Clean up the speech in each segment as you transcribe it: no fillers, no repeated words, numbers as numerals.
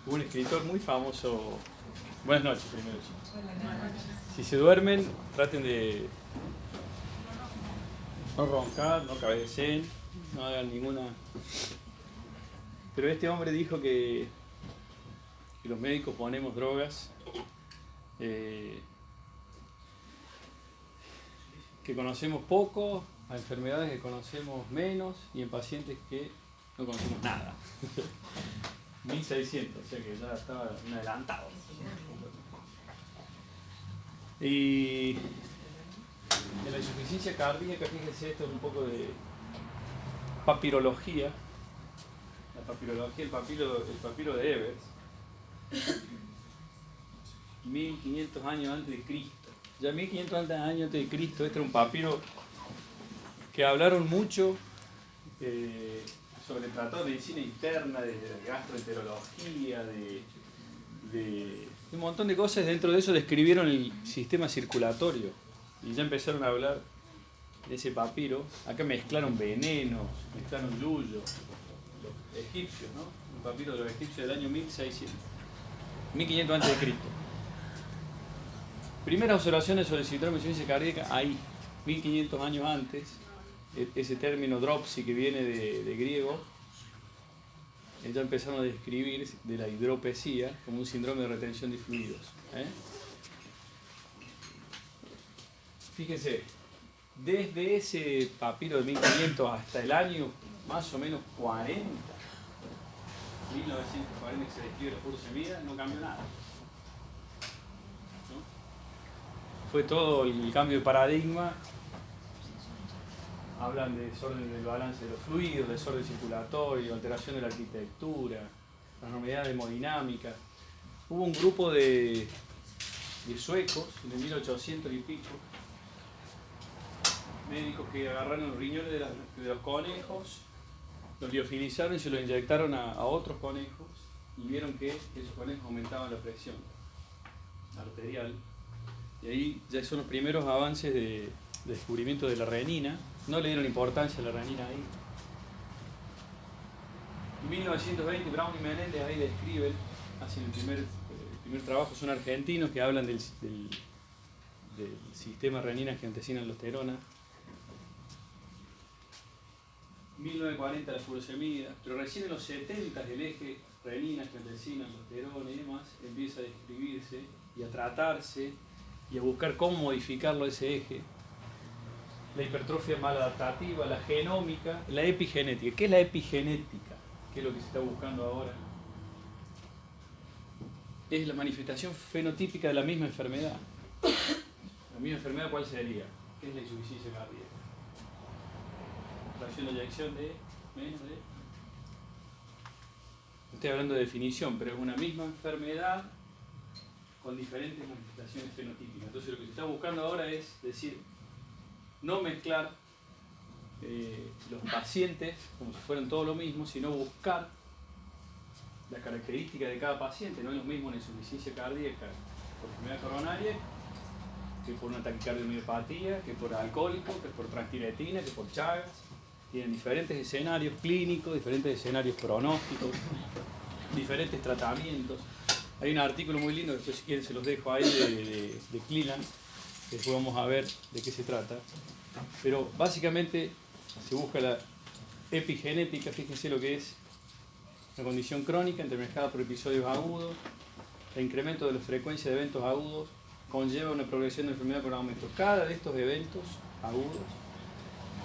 Hubo un escritor muy famoso. Buenas noches, primero, chicos. Si se duermen, traten de no roncar, no cabeceen, no hagan ninguna. Pero este hombre dijo que los médicos ponemos drogas que conocemos poco, a enfermedades que conocemos menos y en pacientes que no conocemos nada. 1600, o sea que ya estaba un adelantado. Y en la insuficiencia cardíaca, fíjense, esto es un poco de papirología. La papirología, el papiro de Evers, 1500 años antes de Cristo. Ya 1500 años antes de Cristo, este era un papiro que hablaron mucho sobre el tratado de medicina interna, de gastroenterología, de un montón de cosas. Dentro de eso describieron el sistema circulatorio y ya empezaron a hablar de ese papiro. Acá mezclaron venenos, mezclaron yuyo, los egipcios, ¿no? Un papiro de los egipcios del año 1600, 1500 antes de Cristo. Primeras observaciones sobre el síndrome de insuficiencia cardíaca ahí, 1500 años antes. Ese término dropsy que viene de griego, ya empezaron a describir de la hidropesía como un síndrome de retención de fluidos. Fíjense, desde ese papiro de 1500 hasta el año más o menos 40, 1940 que se describe la furosemida, no cambió nada. ¿No? Fue todo el cambio de paradigma. Hablan de desorden del balance de los fluidos, desorden circulatorio, alteración de la arquitectura, anormalidad hemodinámica. Hubo un grupo de suecos, de 1800 y pico, médicos que agarraron los riñones de los conejos, los liofilizaron y se los inyectaron a otros conejos y vieron que esos conejos aumentaban la presión arterial. Y ahí ya son los primeros avances de descubrimiento de la renina. No le dieron importancia a la renina ahí. En 1920 Brown y Menéndez ahí describen, hacen el primer trabajo, son argentinos que hablan del sistema renina-angiotensina-aldosterona. 1940 la furosemida, pero recién en los 70 el eje renina-angiotensina-aldosterona y demás empieza a describirse y a tratarse y a buscar cómo modificarlo ese eje. La hipertrofia maladaptativa, la genómica, la epigenética. ¿Qué es la epigenética? ¿Qué es lo que se está buscando ahora? Es la manifestación fenotípica de la misma enfermedad. ¿La misma enfermedad cuál sería? ¿Qué es la insuficiencia cardíaca? Fracción de eyección de menos de... Estoy hablando de definición, pero es una misma enfermedad con diferentes manifestaciones fenotípicas. Entonces lo que se está buscando ahora es decir, no mezclar los pacientes como si fueran todo lo mismo, sino buscar la característica de cada paciente. No es lo mismo una insuficiencia cardíaca por enfermedad coronaria que por una taquicardiomiopatía, que por alcohólico, que por transtiretina, que por Chagas. Tienen diferentes escenarios clínicos, diferentes escenarios pronósticos, diferentes tratamientos. Hay un artículo muy lindo, que después si quieren se los dejo ahí, de Cleland, que después vamos a ver de qué se trata. Pero básicamente se busca la epigenética. Fíjense lo que es una condición crónica intermediada por episodios agudos. El incremento de la frecuencia de eventos agudos conlleva una progresión de enfermedad con aumento. Cada de estos eventos agudos,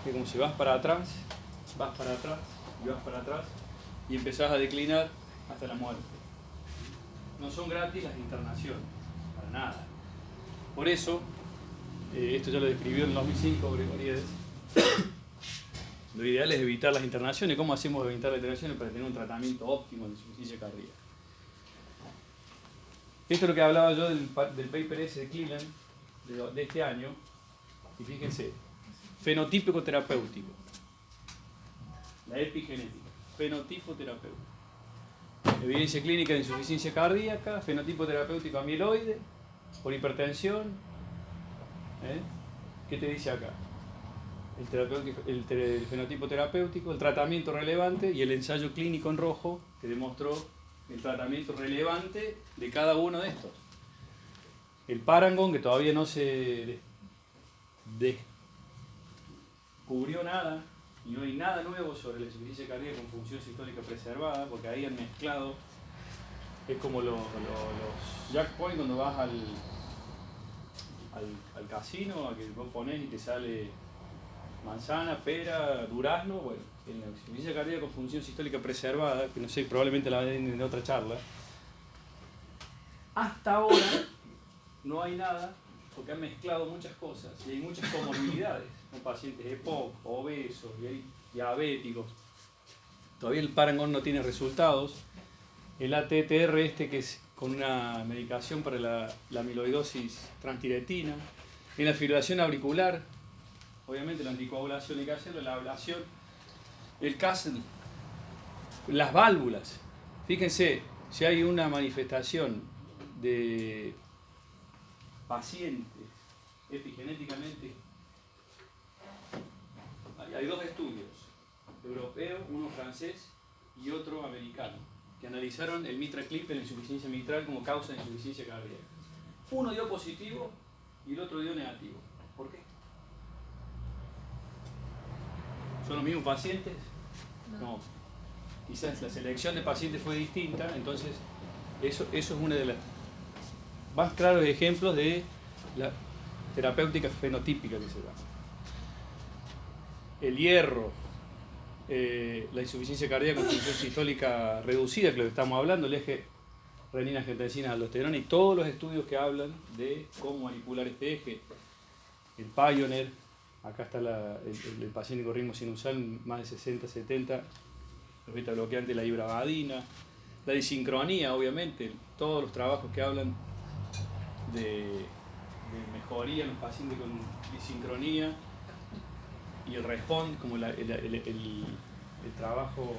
que como si vas para atrás y vas para atrás y empezás a declinar hasta la muerte. No son gratis las internaciones, para nada. Por eso, esto ya lo describió en 2005 Gregoriades, lo ideal es evitar las internaciones. ¿Cómo hacemos evitar las internaciones? Para tener un tratamiento óptimo de insuficiencia cardíaca. Esto es lo que hablaba yo del paper ese de Cleland de este año. Y fíjense, fenotípico terapéutico, la epigenética, fenotipo terapéutico, evidencia clínica de insuficiencia cardíaca, fenotipo terapéutico amiloide, por hipertensión. ¿Qué te dice acá? El fenotipo terapéutico, el tratamiento relevante y el ensayo clínico en rojo que demostró el tratamiento relevante de cada uno de estos. El Parangon, que todavía no se descubrió nada, y no hay nada nuevo sobre la insuficiencia cardíaca con función sistólica preservada, porque ahí han mezclado, es como los jackpoint cuando vas al casino, a que vos ponés y te sale manzana, pera, durazno. Bueno, en la insuficiencia cardíaca con función sistólica preservada, que no sé, probablemente la ven en otra charla, hasta ahora no hay nada, porque han mezclado muchas cosas y hay muchas comorbilidades, con pacientes EPOC, obesos, y hay diabéticos. Todavía el Parangon no tiene resultados. El ATTR que es con una medicación para la amiloidosis transtiretina. En la fibrilación auricular, obviamente la anticoagulación hay que hacerlo, la ablación, el CASL, las válvulas. Fíjense, si hay una manifestación de pacientes epigenéticamente, hay dos estudios, europeo, uno francés y otro americano, que analizaron el MitraClip en la insuficiencia mitral como causa de insuficiencia cardíaca. Uno dio positivo y el otro dio negativo. ¿Por qué? ¿Son los mismos pacientes? No. Quizás la selección de pacientes fue distinta, entonces eso es uno de los más claros ejemplos de la terapéutica fenotípica que se da. El hierro, la insuficiencia cardíaca con función sistólica reducida, que es lo que estamos hablando, el eje renina-angiotensina-aldosterona y todos los estudios que hablan de cómo manipular este eje. El Pioneer, acá está el paciente con ritmo sinusal, más de 60-70, el beta bloqueante, la ibravadina, la disincronía, obviamente, todos los trabajos que hablan de mejoría en los pacientes con disincronía, y el RESPOND como el trabajo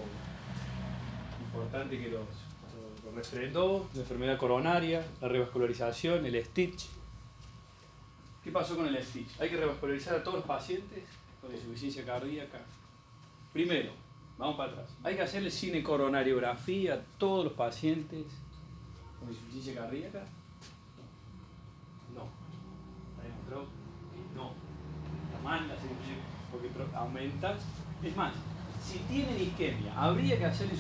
importante que los refrendó, la enfermedad coronaria, la revascularización, el Stitch. ¿Qué pasó con el Stitch? Hay que revascularizar a todos los pacientes con insuficiencia cardíaca. Primero, vamos para atrás, hay que hacerle cinecoronariografía a todos los pacientes con insuficiencia cardíaca. No. Está demostrado que no. La manda, porque aumenta. Es más, si tienen isquemia, ¿habría que hacerle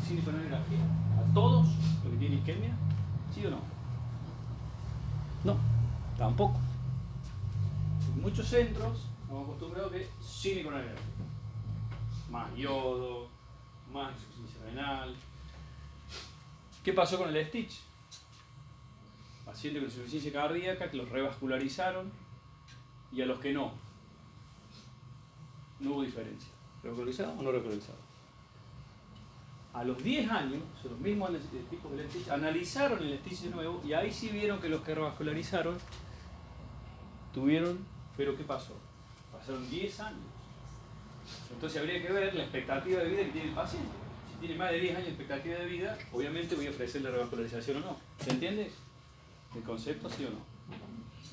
cinecoronariografía a todos los que tienen isquemia? ¿Sí o no? No, tampoco. En muchos centros estamos acostumbrados que cinecoronariografía. Más yodo, más insuficiencia renal. ¿Qué pasó con el Stitch? Pacientes con insuficiencia cardíaca que los revascularizaron y a los que no hubo diferencia. ¿Revascularizado o no revascularizado? A los 10 años, son los mismos tipos del Stitch, analizaron el Stitch de nuevo y ahí sí vieron que los que revascularizaron tuvieron, pero ¿qué pasó? Pasaron 10 años. Entonces habría que ver la expectativa de vida que tiene el paciente. Si tiene más de 10 años de expectativa de vida, obviamente voy a ofrecerle revascularización o no. ¿Se entiende el concepto, sí o no?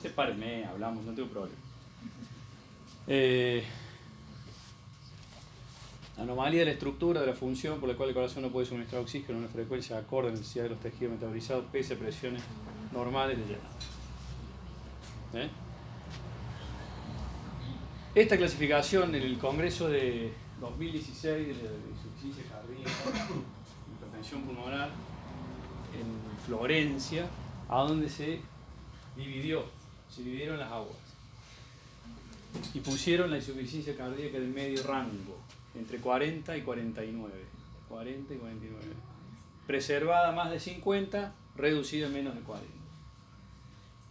Sepárenme, hablamos, no tengo problema. Anomalía de la estructura de la función por la cual el corazón no puede suministrar oxígeno a una frecuencia acorde a la necesidad de los tejidos metabolizados pese a presiones normales de llenado. Esta clasificación en el Congreso de 2016 de la insuficiencia cardíaca y hipertensión pulmonar en Florencia, a donde se dividieron las aguas y pusieron la insuficiencia cardíaca de medio rango, entre 40 y 49. 40 y 49. Preservada más de 50, reducida en menos de 40.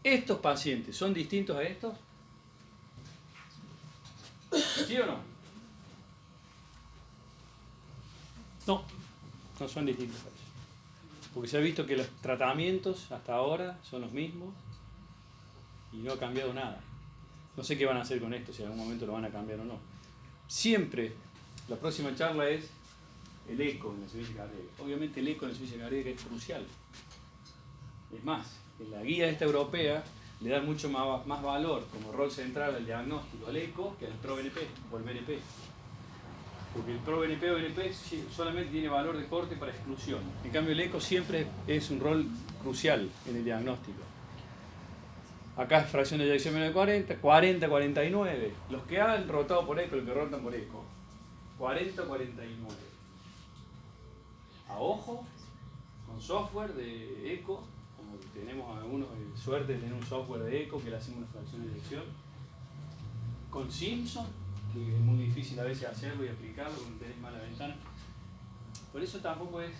¿Estos pacientes son distintos a estos? ¿Sí o no? No son distintos a ellos. Porque se ha visto que los tratamientos hasta ahora son los mismos y no ha cambiado nada. No sé qué van a hacer con esto, si en algún momento lo van a cambiar o no. Siempre, la próxima charla es el eco en la insuficiencia cardíaca. Obviamente el eco en la insuficiencia cardíaca es crucial. Es más, en la guía esta europea le dan mucho más valor como rol central al diagnóstico al eco que al ProBNP o el BNP. Porque el ProBNP o BNP solamente tiene valor de corte para exclusión. En cambio el eco siempre es un rol crucial en el diagnóstico. Acá es fracción de eyección menos de 40, 40, 49. Los que han rotado por eco, los que rotan por eco. 40, 49. A ojo, con software de eco, como tenemos algunos suerte de tener un software de eco que le hacemos una fracción de eyección. Con Simpson, que es muy difícil a veces hacerlo y aplicarlo cuando tenés mala ventana. Por eso tampoco es...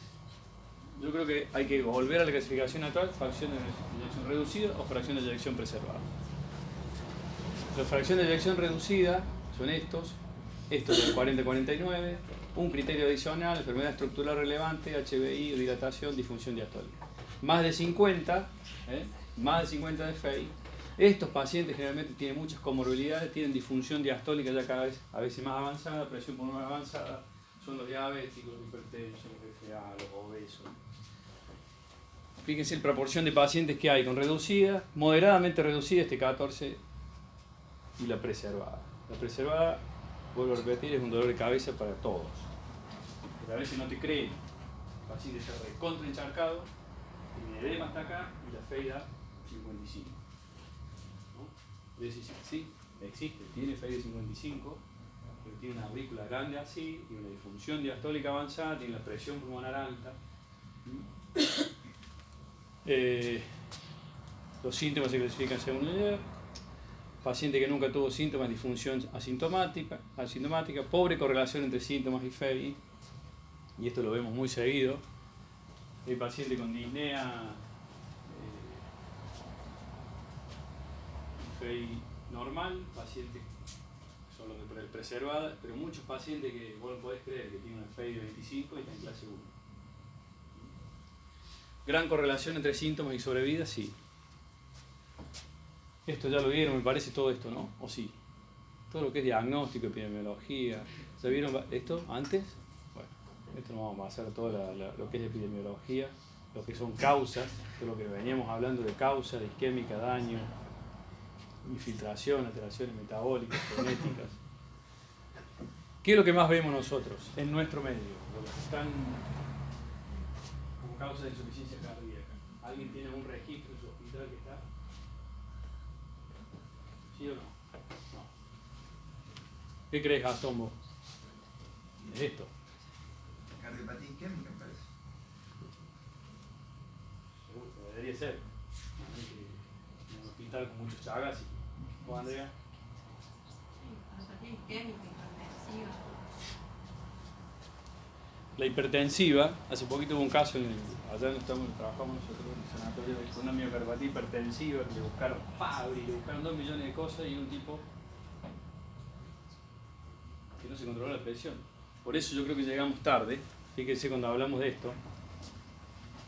Yo creo que hay que volver a la clasificación actual, fracción de eyección reducida o fracción de eyección preservada. La fracción de eyección reducida son estos de 40-49, un criterio adicional, enfermedad estructural relevante, HBI, dilatación, disfunción diastólica. Más de 50 de FEI. Estos pacientes generalmente tienen muchas comorbilidades, tienen disfunción diastólica ya cada vez a veces más avanzada, presión pulmonar avanzada, son los diabéticos, los hipertensos, los FA, los obesos. Fíjense la proporción de pacientes que hay con reducida, moderadamente reducida, este 14, y la preservada. La preservada, vuelvo a repetir, es un dolor de cabeza para todos. Porque a veces no te creen, el paciente está recontra encharcado, el edema está acá y la FEI da 55. ¿No? Decís, sí, existe, tiene FEI de 55, pero tiene una aurícula grande así, tiene una disfunción diastólica avanzada, tiene la presión pulmonar alta. Los síntomas se clasifican según el edad. Paciente que nunca tuvo síntomas, disfunción asintomática, pobre correlación entre síntomas y FEI, y esto lo vemos muy seguido. El paciente con disnea, FEI normal, paciente son los de preservada, pero muchos pacientes que vos no podés creer que tienen una FEI de 25 y están en clase 1. Gran correlación entre síntomas y sobrevida, sí. Esto ya lo vieron, me parece, todo esto, ¿no? ¿O sí? Todo lo que es diagnóstico, epidemiología. ¿Se vieron esto antes? Bueno, esto no vamos a pasar a todo lo que es epidemiología, lo que son causas, todo lo que veníamos hablando de causas, de isquémica, daño, infiltración, alteraciones metabólicas, genéticas. ¿Qué es lo que más vemos nosotros en nuestro medio? Los que están como causa de insuficiencia cardíaca. ¿Alguien tiene un registro en su hospital que está? ¿Sí o no? No. ¿Qué crees, Gastón, vos? Es esto. Cardiopatía isquémica, me parece. Debería ser. En un hospital con muchos chagas. ¿Vos, Andrea? Sí, isquémica, hipertensiva. La hipertensiva, hace poquito hubo un caso, allá trabajamos nosotros en el sanatorio, con una miocardiopatía hipertensiva, que le buscaron Fabry, le buscaron 2 millones de cosas y un tipo que no se controló la presión. Por eso yo creo que llegamos tarde, fíjense cuando hablamos de esto,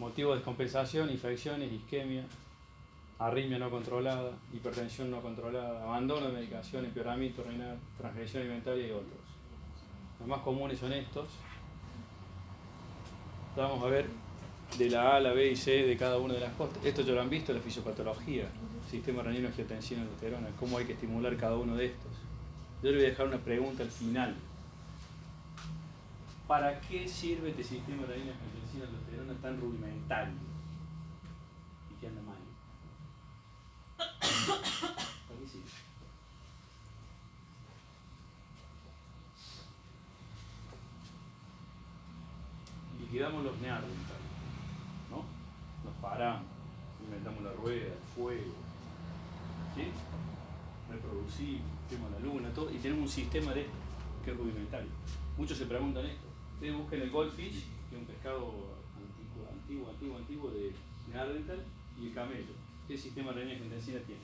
motivo de descompensación, infecciones, isquemia, arritmia no controlada, hipertensión no controlada, abandono de medicación, empeoramiento renal, transgresión alimentaria y otros. Los más comunes son estos. Vamos a ver de la A, la B y C de cada una de las cosas. Esto ya lo han visto, la fisiopatología, sistema renino, angiotensina, aldosterona, cómo hay que estimular cada uno de estos. Yo le voy a dejar una pregunta al final. ¿Para qué sirve este sistema renino, angiotensina, aldosterona tan rudimentario y que anda mal? ¿Para qué sirve? Liquidamos los neandertales, ¿no? Nos paramos, inventamos la rueda, el fuego, ¿sí? Reproducimos, vemos la luna, todo, y tenemos un sistema de esto que es rudimentario. Muchos se preguntan esto. Ustedes busquen el goldfish, que es un pescado antiguo de neandertal, y el camelo. ¿Qué sistema renina y angiotensina tiene?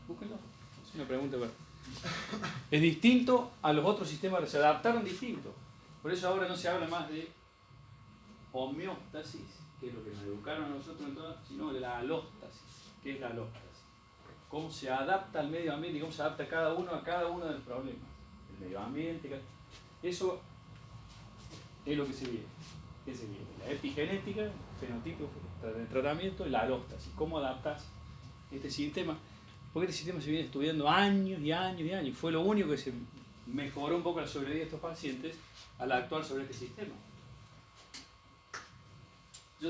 Búsquenlo. Es una pregunta. Es distinto a los otros sistemas, se adaptaron distinto. Por eso ahora no se habla más de homeostasis, que es lo que nos educaron a nosotros en todas, sino de la alóstasis. ¿Qué es la alóstasis? Cómo se adapta al medio ambiente y cómo se adapta cada uno a cada uno de los problemas. El medio ambiente, eso es lo que se viene. ¿Qué se viene? La epigenética, el fenotipo de tratamiento y la alóstasis. ¿Cómo adaptas este sistema? Porque este sistema se viene estudiando años y años y años. Fue lo único que se mejoró un poco la sobrevida de estos pacientes al actuar sobre este sistema.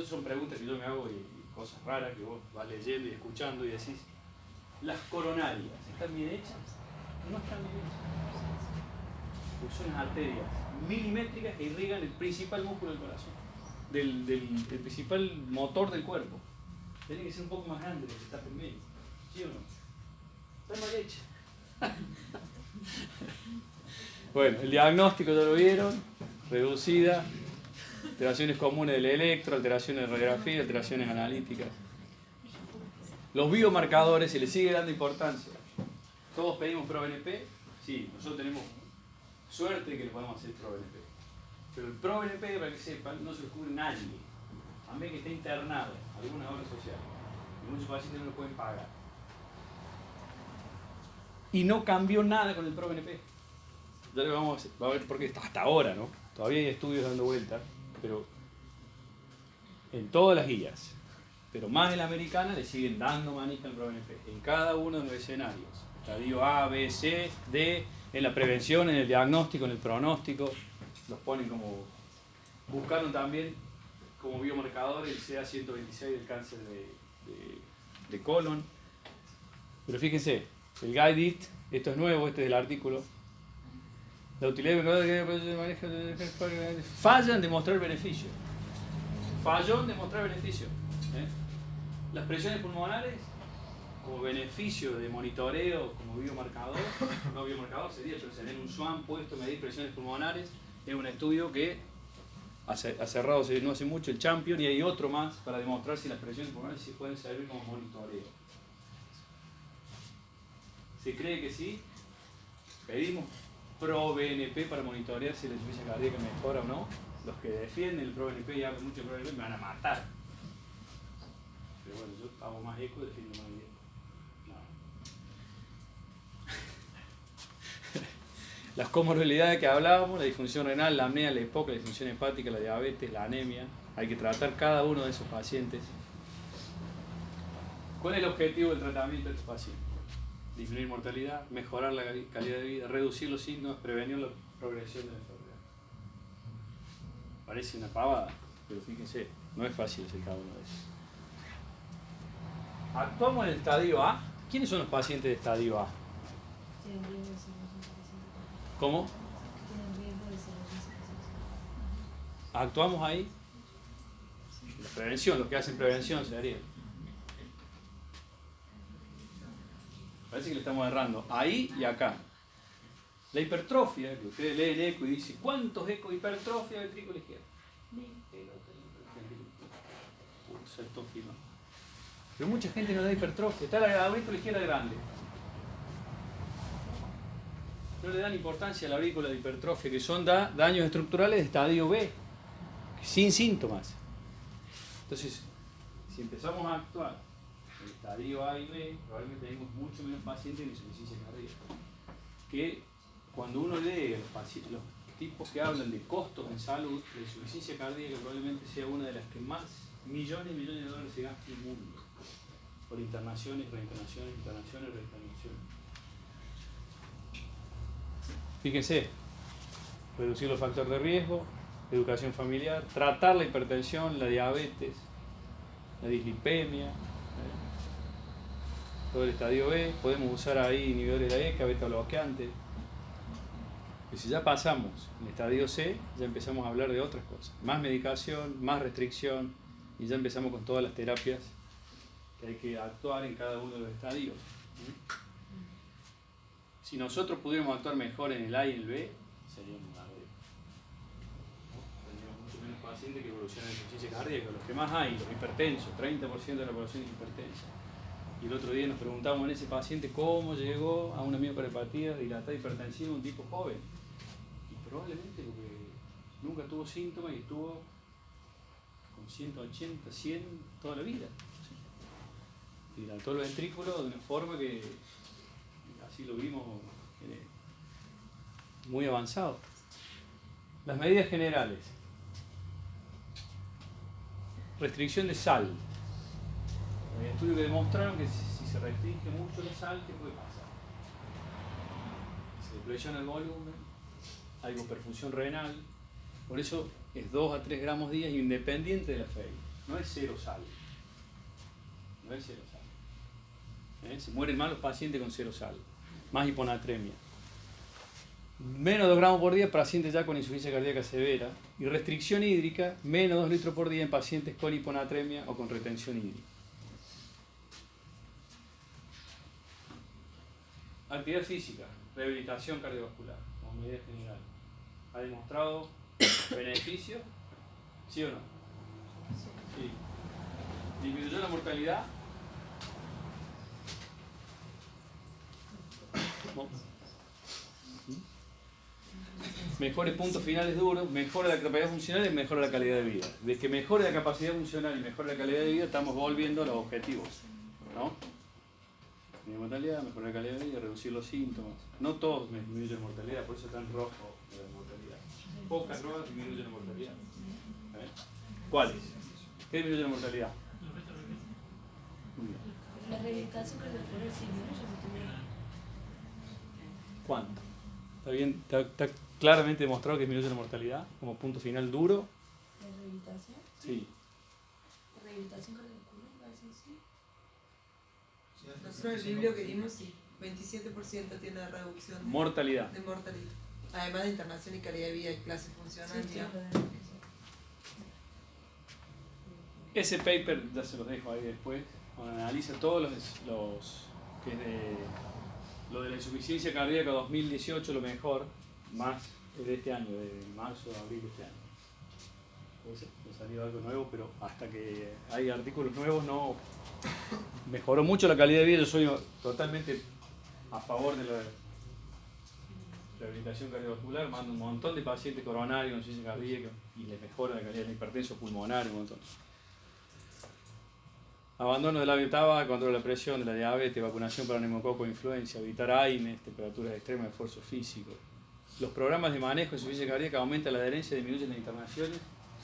Son preguntas que yo me hago y cosas raras que vos vas leyendo y escuchando y decís, ¿las coronarias están bien hechas? No están bien hechas. Porque son unas arterias milimétricas que irrigan el principal músculo del corazón, el principal motor del cuerpo. Tiene que ser un poco más grande que está en medio. ¿Sí o no? Está mal hecha. Bueno, el diagnóstico ya lo vieron, reducida, alteraciones comunes del electro, alteraciones de radiografía, alteraciones analíticas. Los biomarcadores, se les sigue dando importancia. Todos pedimos ProBNP, sí, nosotros tenemos suerte de que le podemos hacer ProBNP. Pero el ProBNP, para que sepan, no se lo cubre nadie. A menos que esté internado en alguna obra social. Y muchos pacientes no lo pueden pagar. Y no cambió nada con el ProBNP. Ya le vamos a ver por qué hasta ahora, ¿no? Todavía hay estudios dando vueltas, pero en todas las guías, pero más en la americana, le siguen dando manija al ProBNP. En cada uno de los escenarios. Estadio A, B, C, D, en la prevención, en el diagnóstico, en el pronóstico. Los ponen como... Buscaron también como biomarcador el CA126 del cáncer de colon. Pero fíjense, el GUIDE-IT, esto es nuevo, este es del artículo. La utilidad de falla en demostrar beneficio. Falló en demostrar beneficio. Las presiones pulmonares, como beneficio de monitoreo, como biomarcador, no biomarcador sería, pero tener un SWAM puesto, medir presiones pulmonares, es un estudio que ha cerrado no hace mucho el Champion, y hay otro más para demostrar si las presiones pulmonares sí pueden servir como monitoreo. ¿Se cree que sí? Pedimos ProBNP para monitorear si la insuficiencia cardíaca mejora o no. Los que defienden el ProBNP y hablan mucho de ProBNP me van a matar. Pero bueno, yo hago más eco y defiendo más bien. Las comorbilidades que hablábamos, la disfunción renal, la apnea, la EPOC, la disfunción hepática, la diabetes, la anemia. Hay que tratar cada uno de esos pacientes. ¿Cuál es el objetivo del tratamiento de estos pacientes? Disminuir mortalidad, mejorar la calidad de vida, reducir los síntomas, prevenir la progresión de la enfermedad. Parece una pavada, pero fíjense, no es fácil hacer cada uno de esos. Actuamos en el estadio A. ¿Quiénes son los pacientes de estadio A? ¿Cómo? ¿Actuamos ahí? La prevención, los que hacen prevención se haría. Parece que le estamos errando. Ahí y acá. La hipertrofia, que ustedes leen eco y dicen, ¿cuántos ecos de hipertrofia ventrículo izquierdo? Pero mucha gente no da hipertrofia. Está la ventrícula izquierda grande. No le dan importancia a la aurícula de hipertrofia, que son daños estructurales de estadio B, sin síntomas. Entonces, si empezamos a actuar en el estadio A y B, probablemente tenemos mucho menos pacientes de insuficiencia cardíaca. Que cuando uno lee los tipos que hablan de costos en salud, la insuficiencia cardíaca probablemente sea una de las que más millones y millones de dólares se gasta en el mundo. Por internaciones, reinternaciones, internaciones, reinternaciones. Fíjense, reducir los factores de riesgo, educación familiar, tratar la hipertensión, la diabetes, la dislipemia, todo el estadio B, podemos usar ahí inhibidores de la ECA, beta bloqueantes. Y si ya pasamos en el estadio C, ya empezamos a hablar de otras cosas, más medicación, más restricción, y ya empezamos con todas las terapias que hay que actuar en cada uno de los estadios. Si nosotros pudiéramos actuar mejor en el A y en el B, seríamos más de... Tendríamos mucho menos pacientes que evolucionan en insuficiencia cardíaca. Los que más hay, los hipertensos, 30% de la población es hipertensa. Y el otro día nos preguntamos en ese paciente cómo llegó a una miocardiopatía dilatada hipertensiva un tipo joven. Y probablemente porque nunca tuvo síntomas y estuvo con 180, 100 toda la vida. Dilató el ventrículo de una forma que así lo vimos muy avanzado. Las medidas generales. Restricción de sal. Hay estudios que demostraron que si se restringe mucho la sal, ¿qué puede pasar? Se presión al volumen, hay hipoperfusión renal, por eso es 2 a 3 gramos día independiente de la FeI, no es cero sal. No es cero sal. Se mueren más los pacientes con cero sal, más hiponatremia. Menos 2 gramos por día pacientes ya con insuficiencia cardíaca severa y restricción hídrica, menos 2 litros por día en pacientes con hiponatremia o con retención hídrica. Actividad física, rehabilitación cardiovascular, como medida general. ¿Ha demostrado beneficio? ¿Sí o no? Sí. ¿Disminuyó la mortalidad? No. Mejores puntos finales duros, mejora la capacidad funcional y mejora la calidad de vida. Desde que mejore la capacidad funcional y mejore la calidad de vida, estamos volviendo a los objetivos, ¿no? Disminuir mortalidad, mejorar la calidad de vida, reducir los síntomas. No todos disminuyen la mortalidad, por eso está en rojo la mortalidad. Pocas drogas disminuyen la mortalidad. ¿Cuáles? ¿Qué disminuye la mortalidad? Muy bien. La rehabilitación cardiovascular sí, ¿no? ¿Cuánto? ¿Está bien? ¿Está claramente demostrado que disminuye la mortalidad como punto final duro? ¿La rehabilitación? Sí. ¿La rehabilitación cardiovascular? ¿Parece que sí? Nosotros en el libro que dimos, sí, 27% tiene de reducción Mortalidad. de mortalidad. Además de internación y calidad de vida y clase funcional. Sí, digamos. Ese paper, ya se los dejo ahí después, cuando analiza todos los que es de lo de la insuficiencia cardíaca 2018, lo mejor, más es de este año, de marzo a abril de este año. Pues ha salido algo nuevo, pero hasta que hay artículos nuevos no mejoró mucho la calidad de vida. Yo soy totalmente a favor de la rehabilitación cardiovascular, mando un montón de pacientes coronarios con insuficiencia cardíaca y les mejora la calidad de la hipertensión pulmonar, un montón. Abandono del labio tabaco, control de la presión, de la diabetes, vacunación para neumococo, influenza, evitar AINES, temperaturas extremas, esfuerzo físico. Los programas de manejo de insuficiencia cardíaca aumentan la adherencia y disminuyen las internaciones.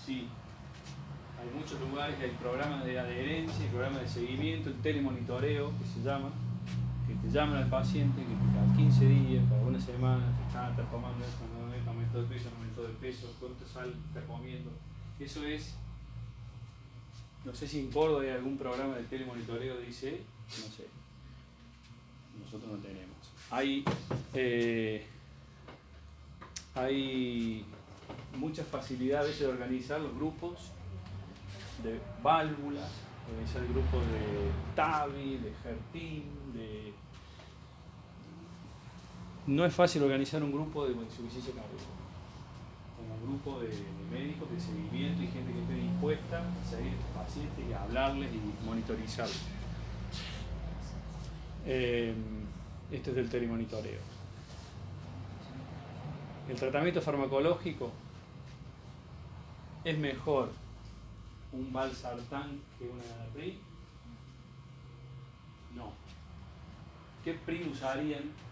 Sí, hay muchos lugares que hay programas de adherencia, programas de seguimiento, el telemonitoreo, que se llama, que te llaman al paciente, que cada 15 días, cada una semana, estás tomando esto, no aumentó de peso, no aumentó de peso, cuánto sal estás comiendo. Eso es. No sé si en Córdoba hay algún programa de telemonitoreo de ICE, no sé. Nosotros no tenemos. Hay muchas facilidades de organizar los grupos de válvulas, organizar el grupo de TAVI, de HERTIN, de... No es fácil organizar un grupo de insuficiencia cardíaca. Un grupo de médicos de seguimiento y gente que esté dispuesta a seguir a estos pacientes y a hablarles y monitorizarlos. Esto es del telemonitoreo. El tratamiento farmacológico es mejor un valsartán que una enalapril. No. ¿Qué PRIL usarían?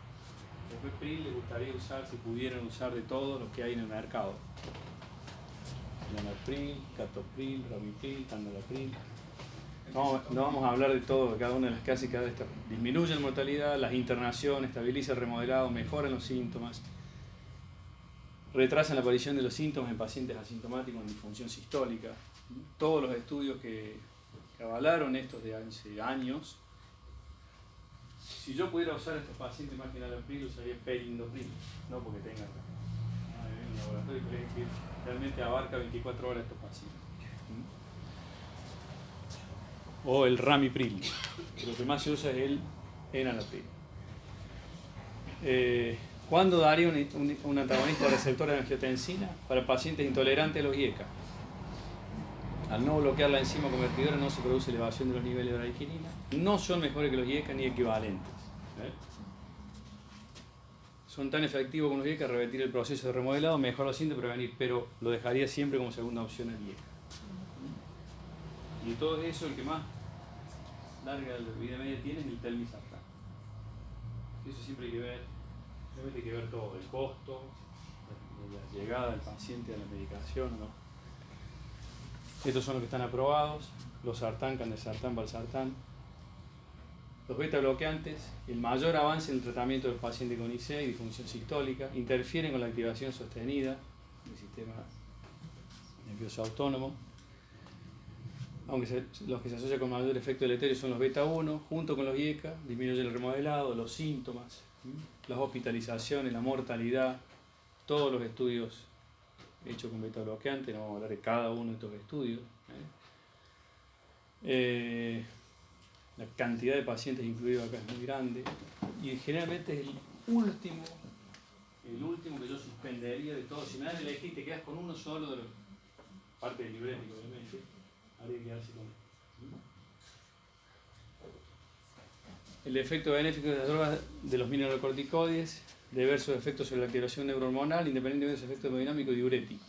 ¿Qué PRIL les gustaría usar si pudieran usar de todo lo que hay en el mercado? Enalapril, Captopril, Ramipril, Tanalapril. No vamos a hablar de todo, de cada una de las clases, cada de estas. Disminuye la mortalidad, las internaciones, estabiliza el remodelado, mejoran los síntomas, retrasan la aparición de los síntomas en pacientes asintomáticos en disfunción sistólica. Todos los estudios que avalaron estos de hace años. Si yo pudiera usar a estos pacientes más que enalapril, usaría perindopril, no porque tenga un laboratorio que realmente abarca 24 horas a estos pacientes. O el ramipril, que lo que más se usa es el enalapril. ¿Cuándo daría un antagonista receptor de angiotensina? Para pacientes intolerantes a los IECA. Al no bloquear la enzima convertidora no se produce elevación de los niveles de bradykinin. No son mejores que los IECA ni equivalentes. Son tan efectivos como los IECA, revertir el proceso de remodelado, mejor los síntomas prevenir, pero lo dejaría siempre como segunda opción el IECA. Y de todo eso, el que más larga vida media tiene es el telmisartán. Eso siempre hay que ver, realmente hay que ver todo, el costo, la llegada del paciente a la medicación, ¿no? Estos son los que están aprobados, los sartán, candesartán, valsartán. Los beta bloqueantes, el mayor avance en el tratamiento de los pacientes con IC y disfunción sistólica, interfieren con la activación sostenida del sistema nervioso autónomo, aunque los que se asocian con mayor efecto deleterio son los beta 1, junto con los IECA, disminuye el remodelado, los síntomas, las hospitalizaciones, la mortalidad, todos los estudios hechos con beta bloqueante, no vamos a hablar de cada uno de estos estudios. La cantidad de pacientes incluidos acá es muy grande y generalmente es el último que yo suspendería de todos. Si me dan a elegir, te quedas con uno solo de los parte del librético, obviamente, habría que quedarse con el efecto benéfico de las drogas de los mineralocorticoides de ver sus efectos sobre la activación neurohormonal independientemente de su efecto hemodinámico y diurético.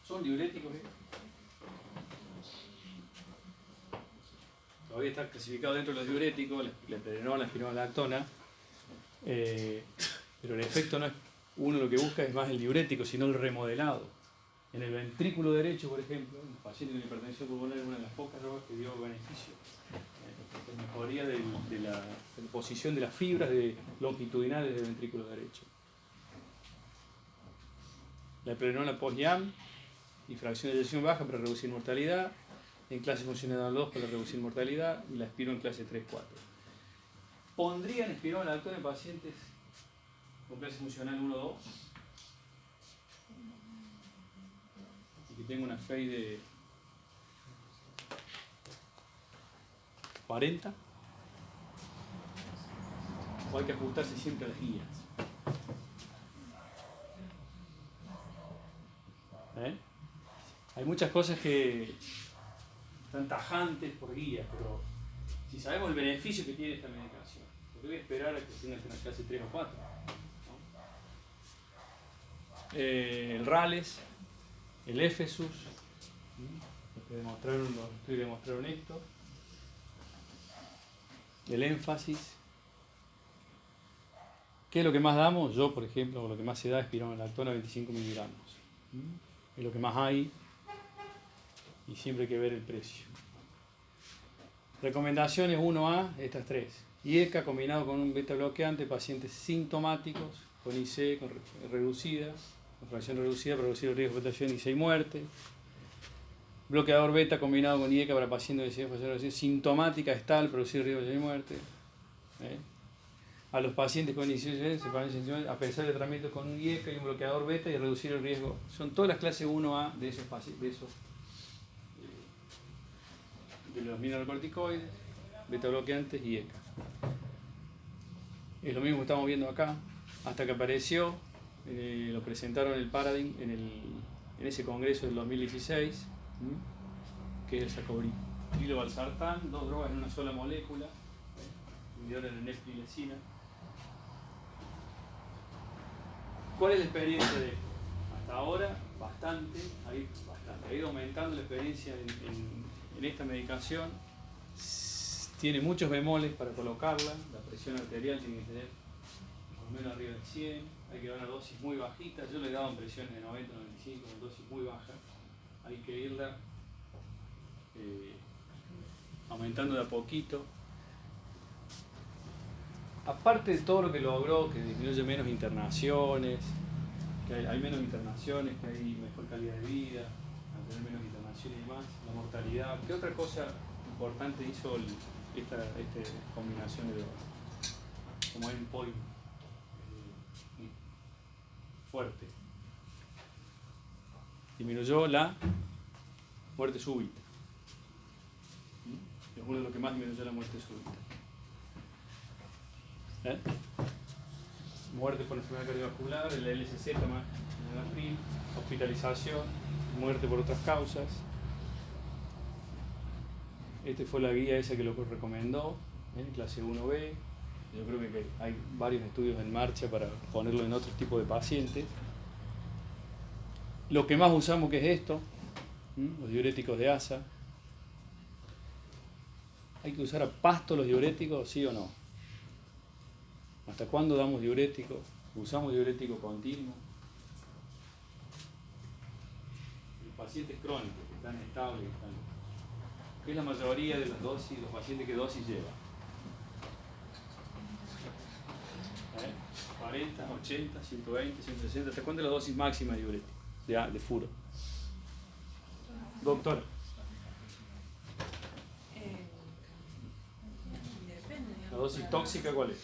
¿Son diuréticos? Todavía está clasificado dentro de los diuréticos, la eplerenol, la espironolactona, pero el efecto no es uno lo que busca es más el diurético, sino el remodelado. En el ventrículo derecho, por ejemplo, en los pacientes con hipertensión pulmonar es una de las pocas drogas que dio beneficio. La mejoría de la posición de las fibras longitudinales del ventrículo derecho. La eplerenol post-YAM y fracción de eyección baja para reducir mortalidad, en clase funcional 2 para reducir mortalidad y la espiro en clase 3-4. ¿Pondrían espironolactona en pacientes con clase funcional 1-2? Y que tenga una FEI de 40. ¿O hay que ajustarse siempre a las guías? Hay muchas cosas que están tajantes por guía, pero si sabemos el beneficio que tiene esta medicación, ¿por qué voy a esperar a que tenga una clase 3 o 4? ¿No? El Rales, el Efesus, los estudios demostraron esto, el énfasis. ¿Qué es lo que más damos? Yo, por ejemplo, lo que más se da es espironolactona 25 miligramos. Es lo que más hay y siempre hay que ver el precio. Recomendaciones 1A, estas tres. IECA combinado con un beta bloqueante, pacientes sintomáticos, con IC con reducida, con fracción reducida para reducir el riesgo de hospitalización, IC y muerte. Bloqueador beta combinado con IECA para pacientes de fracción sintomática, estable, para reducir el riesgo de hospitalización y muerte. A los pacientes con IC a pesar de tratamiento con un IECA y un bloqueador beta y reducir el riesgo. Son todas las clases 1A de esos pacientes, de los mineralocorticoides, beta bloqueantes y IECA. Es lo mismo que estamos viendo acá, hasta que apareció, lo presentaron en el Paradigm en ese congreso del 2016, que es el sacubitrilo valsartán, 2 drogas en una sola molécula, inhibidores de nefrilesina. ¿Cuál es la experiencia de esto? Hasta ahora, bastante, ha ido aumentando la experiencia en esta medicación. Tiene muchos bemoles para colocarla, la presión arterial tiene que tener por lo menos arriba del 100, hay que dar una dosis muy bajita, yo le he dado en presiones de 90, 95, una dosis muy baja, hay que irla aumentando de a poquito. Aparte de todo lo que logró, que disminuye menos internaciones, que hay menos internaciones, que hay mejor calidad de vida, al tener menos internaciones y demás, la mortalidad, ¿qué otra cosa importante hizo esta combinación de drogas? Como endpoint fuerte. Disminuyó la muerte súbita. Es uno de los que más disminuyó la muerte súbita. Muerte por enfermedad cardiovascular, el LSZ más el APRIL, hospitalización, muerte por otras causas. Esta fue la guía esa que lo recomendó, clase 1B. Yo creo que hay varios estudios en marcha para ponerlo en otros tipos de pacientes. Lo que más usamos que es esto, los diuréticos de ASA. ¿Hay que usar a pasto los diuréticos, sí o no? ¿Hasta cuándo damos diuréticos? ¿Usamos diurético continuo? Los pacientes crónicos que están estables, que están ¿Qué es la mayoría de las dosis, los pacientes que dosis llevan? 40, 80, 120, 160. ¿Hasta cuándo es la dosis máxima de diurético? De furo. Doctora. Depende. ¿La dosis tóxica cuál es?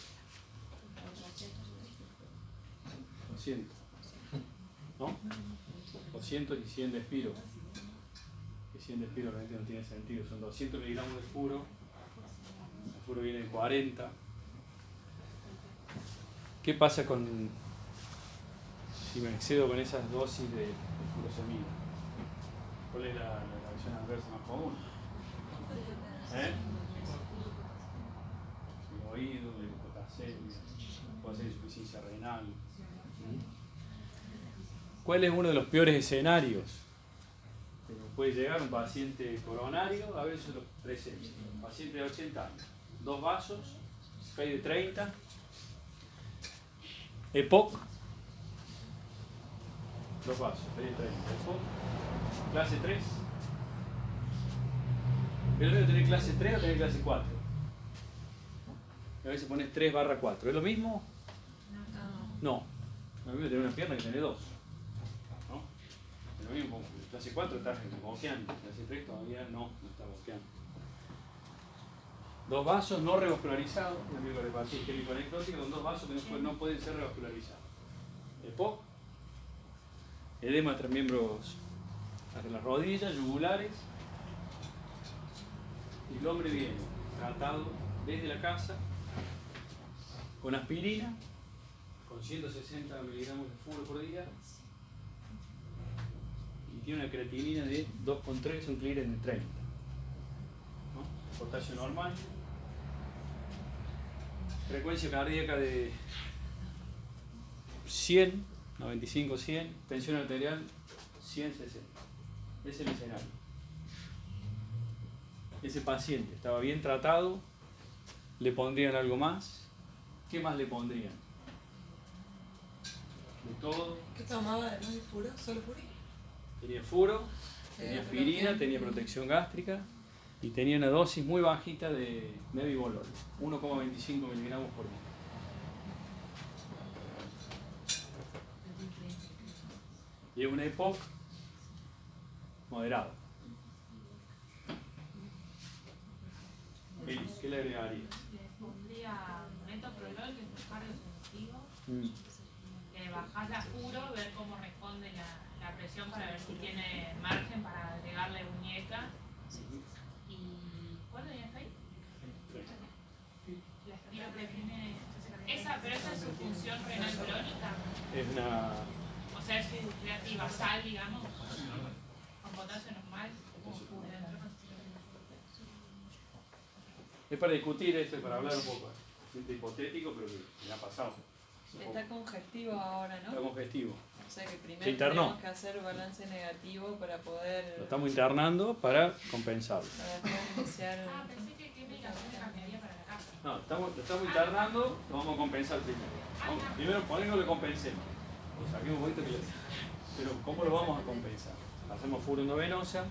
200. ¿No? 200 y 100 de espiro. Que 100 de espiro realmente no tiene sentido. Son 200 miligramos de furo. El furo viene de 40. ¿Qué pasa con si me excedo con esas dosis de furosemida? ¿Cuál es la reacción adversa más común? El oído, la hipopotasemia, puede ser insuficiencia renal. ¿Cuál es uno de los peores escenarios? Que nos puede llegar un paciente coronario, a veces los presenta. Un paciente de 80 años, 2 vasos, FEI de 30, EPOC, 2 vasos, FEI de 30, EPOC, clase 3. ¿Pero debe tener clase 3 o tener clase 4? A veces pones 3/4. ¿Es lo mismo? No. No es lo mismo tener una pierna que tener 2. ¿No? Es lo mismo, clase 4 está boqueando, clase 3 todavía no está boqueando. 2 vasos no revascularizados, la miocardiopatía isquémico anecdótica, con 2 vasos que no pueden ser revascularizados. EPOC, edema entre miembros hasta las rodillas, yugulares, y el hombre viene tratado desde la casa con aspirina, con 160 miligramos de furo por día, y tiene una creatinina de 2,3, un clearance de 30. ¿No? Potasio normal, frecuencia cardíaca de 100, 95, 100, tensión arterial 160. Ese es el escenario. Ese paciente estaba bien tratado, le pondrían algo más. ¿Qué más le pondrían? De todo. ¿Qué tomaba además de furo? ¿Solo furo? Tenía furo, tenía aspirina, tenía protección gástrica y tenía una dosis muy bajita de nebivolol, 1,25 miligramos por día. Y es una EPOC moderada. ¿Qué le agregaría? Le pondría metoprolol, que es un cardiosensitivo. Le bajás la furo, ver cómo responde la presión para ver si tiene margen para agregarle muñeca. ¿Y cuál es FEI? La espiroquetina. Pero esa es su función renal crónica. Es una... O sea, es su creativa basal, digamos, con potasio normal. Es para discutir esto, para hablar un poco. Es hipotético, pero que me ha pasado. Está congestivo ahora, ¿no? Está congestivo. O sea que Se primero internó. tenemos que hacer balance negativo para poder... Lo estamos internando para compensarlo. Para poder iniciar... Pensé que qué medicación cambiaría para la casa. No, lo estamos internando, lo vamos a compensar primero. Primero ponemos le compensemos. O saquemos un poquito que pero ¿cómo lo vamos a compensar? Hacemos furo endovenosa,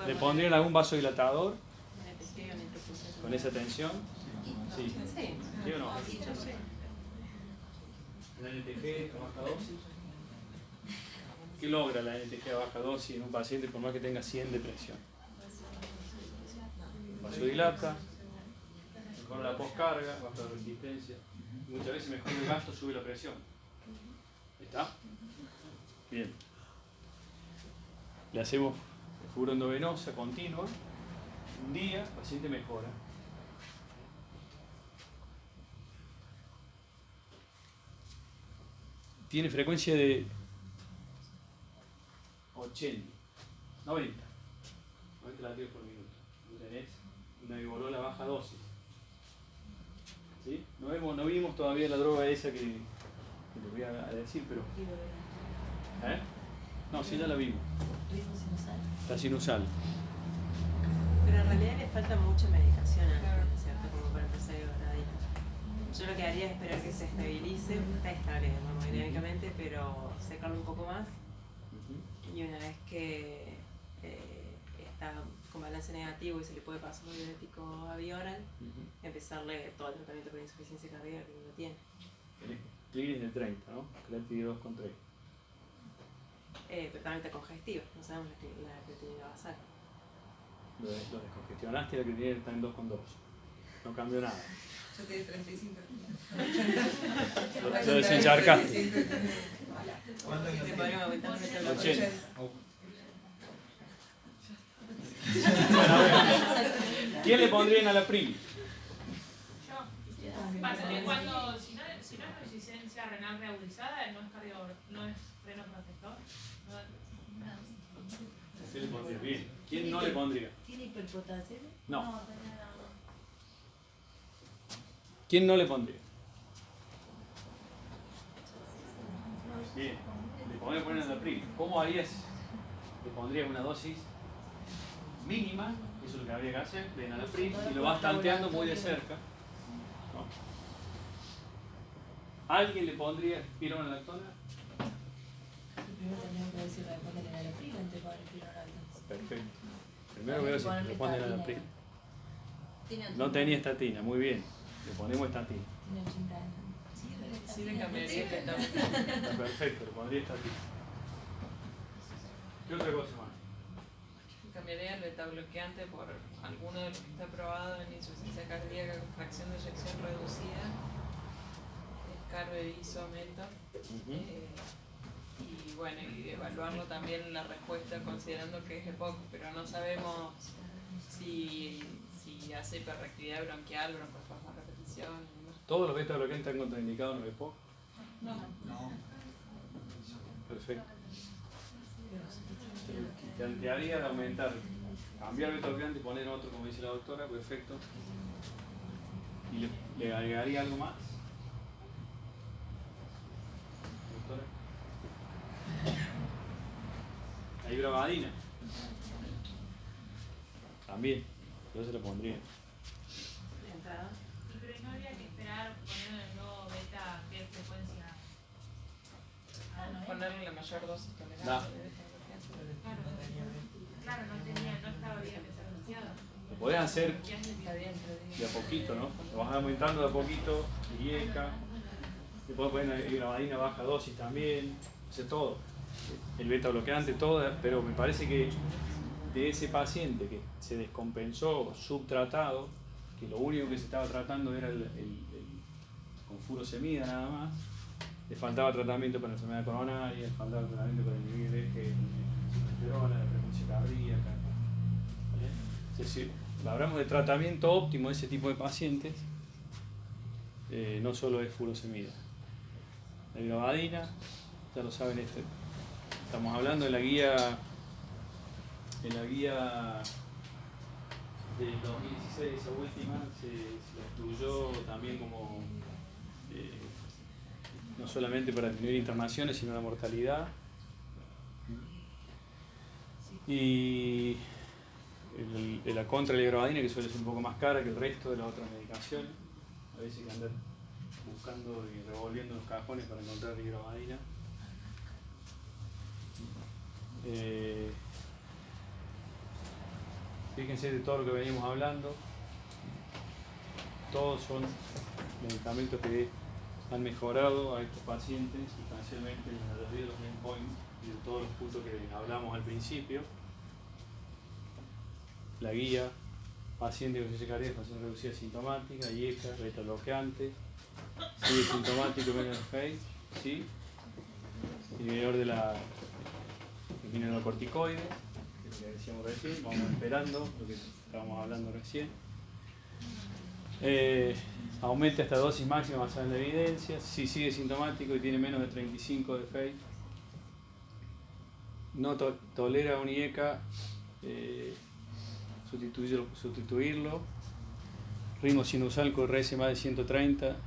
le pondrían algún vasodilatador con esa tensión. Sí. ¿Sí o no? La NTG a baja dosis. ¿Qué logra la NTG a baja dosis en un paciente por más que tenga 100 de presión? Vasodilata, mejora la poscarga, baja la resistencia. Muchas veces mejora el gasto, sube la presión. ¿Está? Bien. Le hacemos furo endovenosa continua. Un día, el paciente mejora. Tiene frecuencia de 80, 90 latidos por minuto. Tenés una nebivolol a baja dosis. ¿Sí? No vimos todavía la droga esa que les voy a decir, pero... ¿Eh? No, sí, ya la vimos. La sinusal. Pero en realidad le falta mucha medicación antes, ¿cierto? Como para empezar a irradar. Yo lo que haría es esperar que se estabilice, está estable hemodinámicamente, pero secarlo un poco más. Y una vez que está con balance balance negativo y se le puede pasar un diurético a vía oral, empezarle todo el tratamiento con insuficiencia cardíaca que uno tiene. El Clean es de 30, ¿no? Creatinina 2,3. Totalmente congestiva, no sabemos la creatinina basal. Lo descongestionaste y la creatinina está en 2,2. No cambió nada. Yo te di 35. Lo desencharcaste. ¿Cuánto hay Le que podríamos aumentar la 80. 80. ¿Quién le pondría en Enalapril? Yo. Pasa que cuando, si no es insuficiencia renal reagudizada, no es renoprotector. ¿Quién le pondría? Bien. ¿Quién no le pondría? ¿Tiene hiperpotasio? No. ¿Quién no le pondría? Bien. Le podría poner Enalapril. ¿Cómo harías? Le pondrías una dosis mínima, eso es lo que habría que hacer, de Enalapril, y lo vas tanteando muy de cerca. ¿No? ¿Alguien le pondría espironolactona? Primero tendríamos que decir de poner en el frío antes de poner espironolactona. Perfecto. Primero veo si le ponen Enalapril. No tenía estatina, muy bien. Le ponemos estatina. Tiene 80 años. Sí, le cambiaría el beta. Perfecto, le pondría estatina. ¿Qué otra cosa más? Cambiaría el beta bloqueante por alguno de los que está probado en insuficiencia cardíaca con fracción de eyección reducida, carvedisomento, y bueno, y evaluarlo también la respuesta considerando que es EPOC, pero no sabemos si hace hiperreactividad bronquial, broncoespasmo a repetición. ¿Todos los beta bloqueantes están contraindicados en el EPOC? No. Perfecto. Te haría de aumentar, cambiar el beta bloqueante y poner otro, como dice la doctora, perfecto. ¿Y le agregaría algo más? Doctora. La hidrobadina. También, yo se lo pondría. De entrada. Pero no habría que esperar ponerle el nuevo beta, ¿qué frecuencia? Ponerle la mayor dosis tolerable No. de beta bloqueante. Claro, no estaba bien desarrollado. Lo podés hacer Está bien, pero digo. de a poquito, ¿no? Lo vas aumentando de a poquito, IECA. Le podés poner la hidrobadina baja dosis también, hace todo. El beta bloqueante, todo, pero me parece que de ese paciente que se descompensó, subtratado, que lo único que se estaba tratando era con furosemida nada más, le faltaba tratamiento para la enfermedad coronaria, le faltaba tratamiento para inhibir el eje la frecuencia cardíaca. ¿Vale? Es decir, hablamos de tratamiento óptimo de ese tipo de pacientes, no solo es furosemida. La hidrobadina, ya lo saben, estamos hablando de la guía del 2016, esa última, se la incluyó también como no solamente para disminuir internaciones, sino la mortalidad. Y la contra la hidrobadina, que suele ser un poco más cara que el resto de las otras medicaciones. A veces hay que andar buscando y revolviendo los cajones para encontrar hidrobadina. Fíjense de todo lo que venimos hablando. Todos son medicamentos que han mejorado a estos pacientes sustancialmente en la mayoría de los endpoints y de todos los puntos que hablamos al principio. La guía, paciente con insuficiencia cardíaca, función reducida sintomática, IECA, beta bloqueante, sigue sintomático, menos FACE, ¿sí? Inhibidor de la mineralocorticoides, que es lo que decíamos recién, vamos esperando lo que estábamos hablando recién. Aumenta esta dosis máxima basada en la evidencia, si sigue sintomático y tiene menos de 35 de FACE, no tolera un IECA, sustituirlo. Ritmo sinusal con RS más de 130.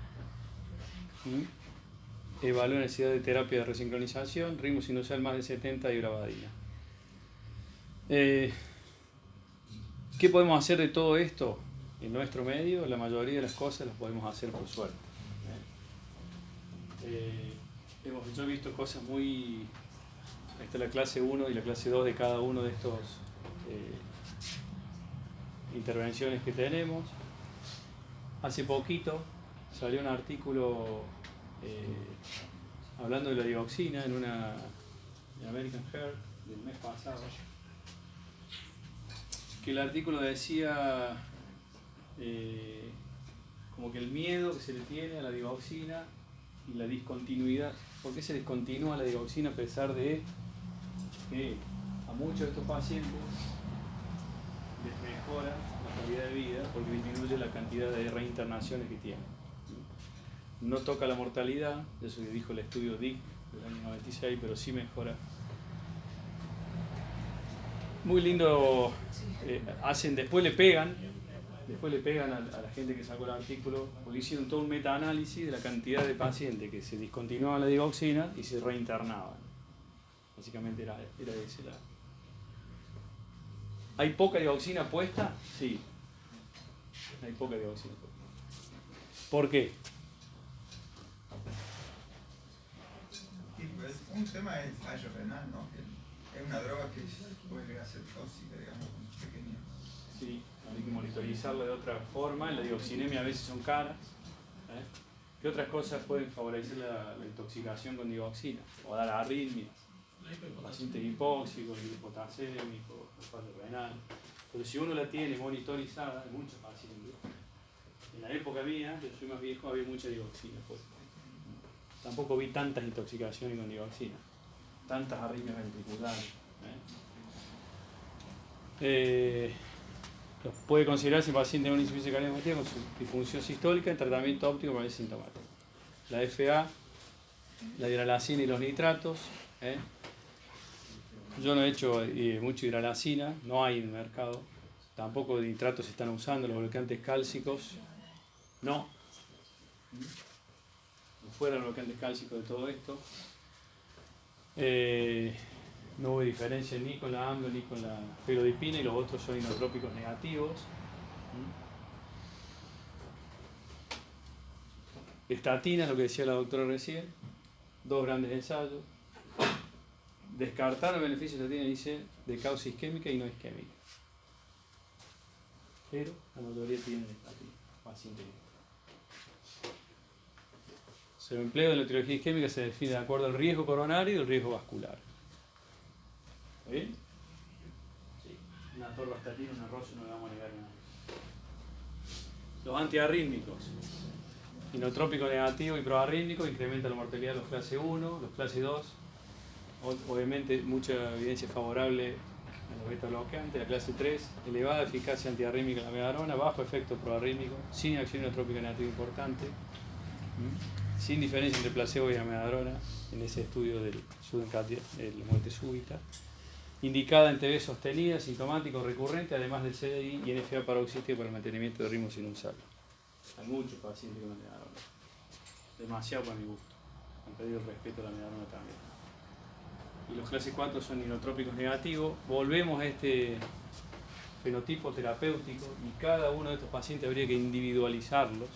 Evalúa necesidad de terapia de resincronización. Ritmo sinusal más de 70 y hidrobadina. ¿Qué podemos hacer de todo esto? En nuestro medio, la mayoría de las cosas las podemos hacer por suerte. Yo he visto cosas muy... Esta es la clase 1 y la clase 2 de cada uno de estos intervenciones que tenemos. Hace poquito salió un artículo hablando de la dioxina en American Heart del mes pasado, que el artículo decía como que el miedo que se le tiene a la dioxina y la discontinuidad. ¿Por qué se descontinúa la dioxina a pesar de que a muchos de estos pacientes les mejora la calidad de vida porque disminuye la cantidad de reinternaciones que tienen? No toca la mortalidad, eso que dijo el estudio DIC del año 96, pero sí mejora. Muy lindo, después le pegan a la gente que sacó el artículo, porque hicieron todo un metaanálisis de la cantidad de pacientes que se discontinuaban la dioxina y se reinternaban. Básicamente era ese la. ¿Hay poca dioxina puesta? Sí. Hay poca dioxina puesta. ¿Por qué? Sí, pues, un tema es fallo renal, ¿no? Es una droga que puede llegar a ser tóxica, digamos, pequeña. Sí, hay que monitorizarla de otra forma. La dioxinemia a veces son caras. ¿Qué otras cosas pueden favorecer la intoxicación con dioxina? O dar arritmias. Pacientes hipóxicos, hipotasémicos, fallo renal. Pero si uno la tiene monitorizada, hay muchos pacientes. En la época mía, yo soy más viejo, había mucha dioxina. Pues. Tampoco vi tantas intoxicaciones con dioxina, tantas arritmias ventriculares. Puede considerarse paciente con insuficiencia cardíaca con su disfunción sistólica en tratamiento óptimo para el sintomático. La FA, la hidralacina y los nitratos. Yo no he hecho mucho hidralacina, no hay en el mercado. Tampoco nitratos se están usando, los bloqueantes cálcicos no. Fuera los bloqueantes cálcicos de todo esto. No hubo diferencia ni con la AMLO ni con la felodipina y los otros son inotrópicos negativos. Estatinas, lo que decía la doctora recién, 2 grandes ensayos. Descartaron el beneficio de estatina, dice, de causa isquémica y no isquémica. Pero la mayoría tiene estatina, paciente. El empleo de la etiología isquémica se define de acuerdo al riesgo coronario y el riesgo vascular. ¿Está bien? Sí. Una atorvastatina, una rosa, no le vamos a negar nada. Los antiarrítmicos. Inotrópico negativo y proarrítmico incrementa la mortalidad de los clase 1, los clase 2. Obviamente mucha evidencia favorable a los beta bloqueantes. La clase 3, elevada eficacia antiarrítmica en la medarona, bajo efecto proarrítmico, sin acción inotrópica negativa importante. Sin diferencia entre placebo y amiodarona en ese estudio de la muerte súbita. Indicada en TB sostenida, sintomático recurrente, además del CDI y NFA paroxístico para el mantenimiento de ritmo sinusal. Hay muchos pacientes con amiodarona. Demasiado para mi gusto. Han pedido el respeto a la amiodarona también. Y los clase 4 son inotrópicos negativos. Volvemos a este fenotipo terapéutico y cada uno de estos pacientes habría que individualizarlos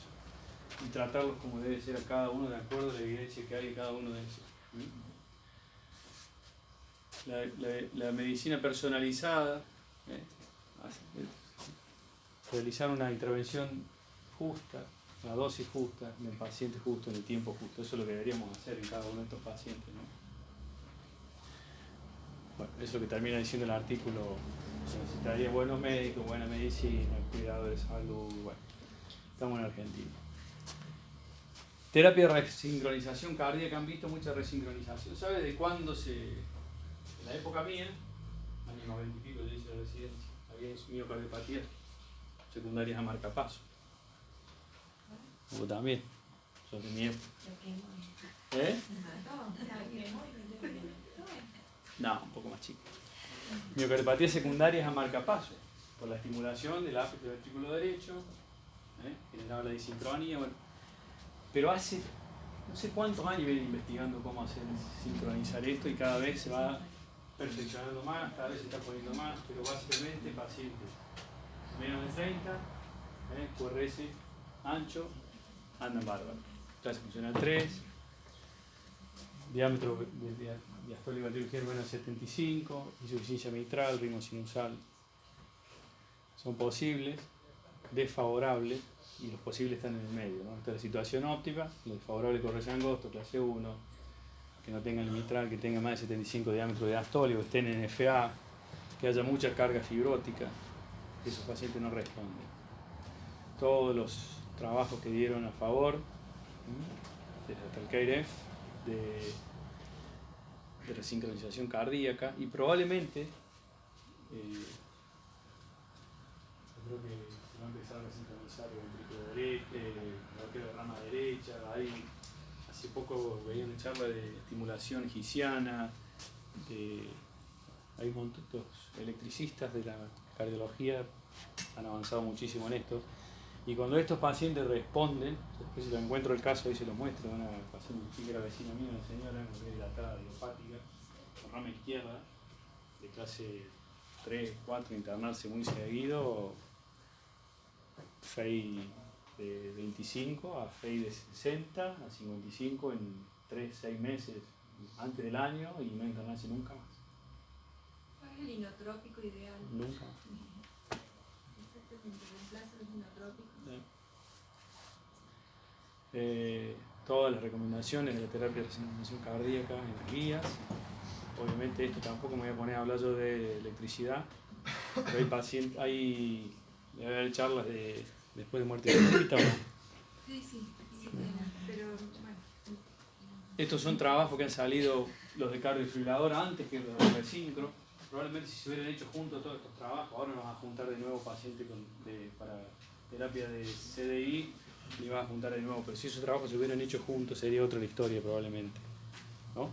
y tratarlos como debe ser a cada uno de acuerdo a la evidencia que hay en cada uno de esos. La medicina personalizada, realizar una intervención justa, una dosis justa, en el paciente justo, en el tiempo justo, eso es lo que deberíamos hacer en cada uno de estos pacientes, ¿no? Bueno, eso es lo que termina diciendo el artículo. Se necesitaría buenos médicos, buena medicina, cuidado de salud, bueno, estamos en Argentina. Terapia de resincronización cardíaca, han visto mucha resincronización. ¿Sabe de cuándo en la época mía, años 90 y pico, yo hice la residencia, había miocardiopatía secundarias a marcapaso. Hubo también, son de mi época. No, un poco más chico. Miocardiopatía secundarias a marcapaso, por la estimulación del ápice del ventrículo derecho, generaba la disincronía, bueno. Pero hace no sé cuántos años vienen investigando cómo hacer sincronizar esto y cada vez se va perfeccionando más, cada vez se está poniendo más, pero básicamente pacientes menos de 30, QRS ancho, andan bárbaro. Clase funcional 3, diámetro diastólico anterior menos de 75, insuficiencia mitral, ritmo sinusal. son posibles, desfavorables, y los posibles están en el medio, ¿no? Esta es la situación óptima, lo desfavorable es correrse angosto, clase 1, que no tengan el mitral, que tenga más de 75 diámetros de diastólico, que estén en FA, que haya mucha carga fibrótica, esos pacientes no responden. Todos los trabajos que dieron a favor, desde hasta el KRF, de resincronización cardíaca, y probablemente, yo creo que se va a empezar a resincronizar el ventrículo derecho, la rama derecha, ahí hace poco veía una charla de estimulación hisiana, hay un montón, los electricistas de la cardiología han avanzado muchísimo en esto, y cuando estos pacientes responden, después si lo encuentro el caso ahí se lo muestro, una paciente que era vecina mía, una señora con dilatada idiopática, con rama izquierda, de clase 3, 4, internarse muy seguido, FEI de 25 a FEI de 60 a 55 en 3-6 meses antes del año y no internarse nunca más. ¿Cuál es el inotrópico ideal? Nunca. Exactamente, reemplaza los inotrópicos. Todas las recomendaciones de la terapia de resonancia cardíaca en las guías. Obviamente esto tampoco me voy a poner a hablar yo de electricidad, pero hay pacientes, debe haber charlas de después de muerte biológica, ¿no? Sí, pero bueno. Estos son trabajos que han salido los de cardiofibrilador antes que los de resincro. Probablemente si se hubieran hecho juntos todos estos trabajos, ahora nos vas a juntar de nuevo pacientes para terapia de CDI y vas a juntar de nuevo, pero si esos trabajos se hubieran hecho juntos sería otra la historia probablemente, ¿no?